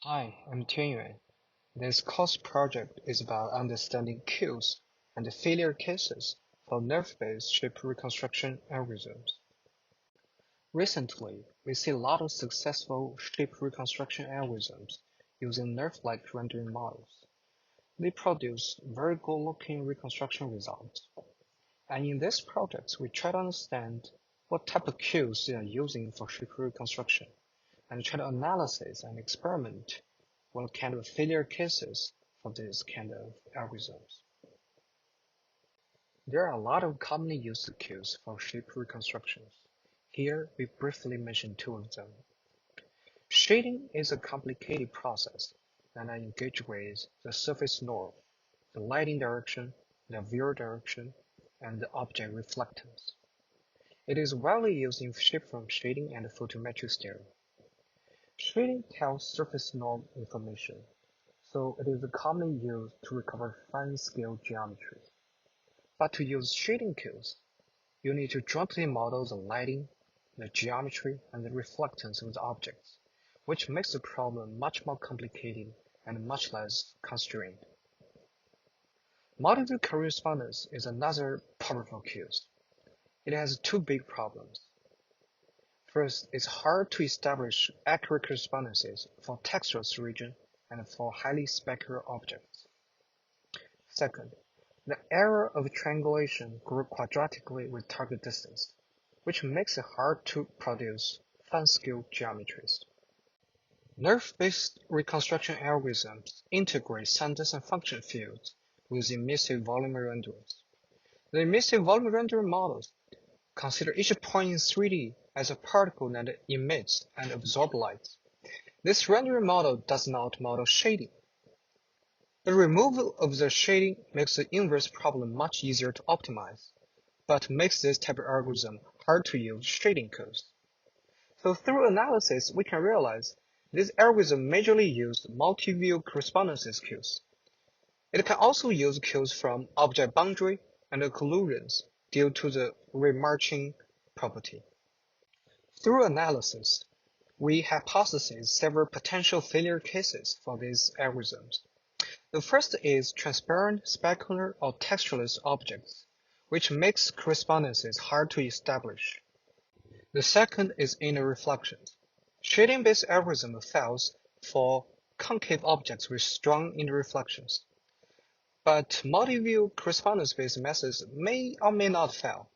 Hi, I'm Tianyuan. This course project is about understanding cues and failure cases for nerve-based shape reconstruction algorithms. Recently, we see a lot of successful shape reconstruction algorithms using nerve-like rendering models. They produce very good-looking reconstruction results. And in this project, we try to understand what type of cues they are using for shape reconstruction and try to analyze and experiment what kind of failure cases for this kind of algorithms. There are a lot of commonly used cues for shape reconstructions. Here, we briefly mention two of them. Shading is a complicated process that engages with the surface norm, the lighting direction, the view direction, and the object reflectance. It is widely used in shapeform shading and photometric theory. Shading tells surface norm information, so it is commonly used to recover fine-scale geometry. But to use shading cues, you need to jointly model the lighting, the geometry, and the reflectance of the objects, which makes the problem much more complicated and much less constrained. Multiview correspondence is another powerful cue. It has two big problems. First, it's hard to establish accurate correspondences for textureless region and for highly specular objects. Second, the error of triangulation grew quadratically with target distance, which makes it hard to produce fine-scale geometries. Nerve-based reconstruction algorithms integrate sentence and function fields with emissive volume renderers. The emissive volume renderer models consider each point in 3D as a particle that emits and absorbs light. This rendering model does not model shading. The removal of the shading makes the inverse problem much easier to optimize, but makes this type of algorithm hard to use shading cues. So through analysis, we can realize this algorithm majorly used multi-view correspondences cues. It can also use cues from object boundary and occlusions due to the remarching property. Through analysis, we hypothesize several potential failure cases for these algorithms. The first is transparent, specular, or textureless objects, which makes correspondences hard to establish. The second is inner reflections. Shading-based algorithm fails for concave objects with strong inner reflections. But multi-view correspondence-based methods may or may not fail.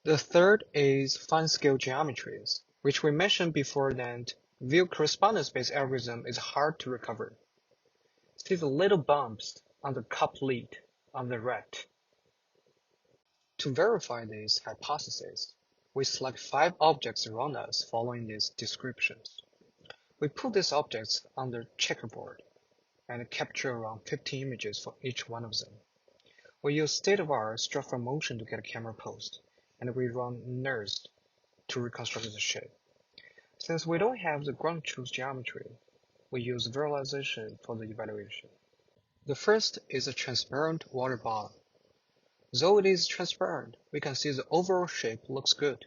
The third is fine-scale geometries, which we mentioned before that view correspondence-based algorithm is hard to recover. See the little bumps on the cup lid on the right. To verify these hypotheses, we select 5 objects around us following these descriptions. We put these objects on the checkerboard and capture around 15 images for each one of them. We use state-of-the-art structural motion to get a camera pose, and we run NURBS to reconstruct the shape. Since we don't have the ground truth geometry, we use visualization for the evaluation. The first is a transparent water bottom. Though it is transparent, we can see the overall shape looks good.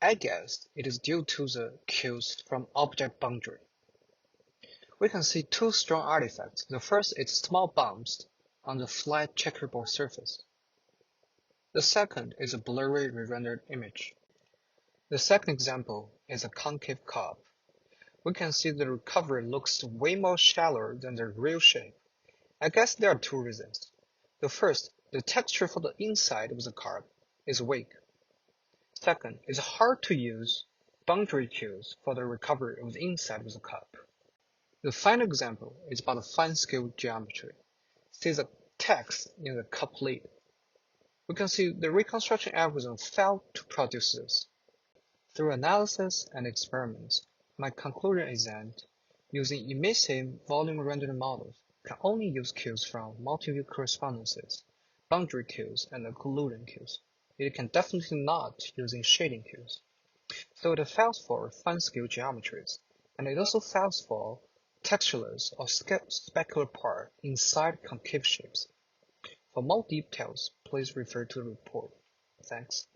I guess it is due to the cues from object boundary. We can see two strong artifacts. The first is small bumps on the flat checkerboard surface. The second is a blurry re-rendered image. The second example is a concave cup. We can see the recovery looks way more shallower than the real shape. I guess there are two reasons. The first, the texture for the inside of the cup is weak. Second, it's hard to use boundary cues for the recovery of the inside of the cup. The final example is about the fine-scale geometry. See the text in the cup lid. We can see the reconstruction algorithm failed to produce this. Through analysis and experiments, my conclusion is that using emissive volume rendering models can only use cues from multi-view correspondences, boundary cues, and occlusion cues. It can definitely not using shading cues. So it fails for fine-scale geometries, and it also fails for textureless or specular part inside concave shapes. For more details, please refer to the report. Thanks.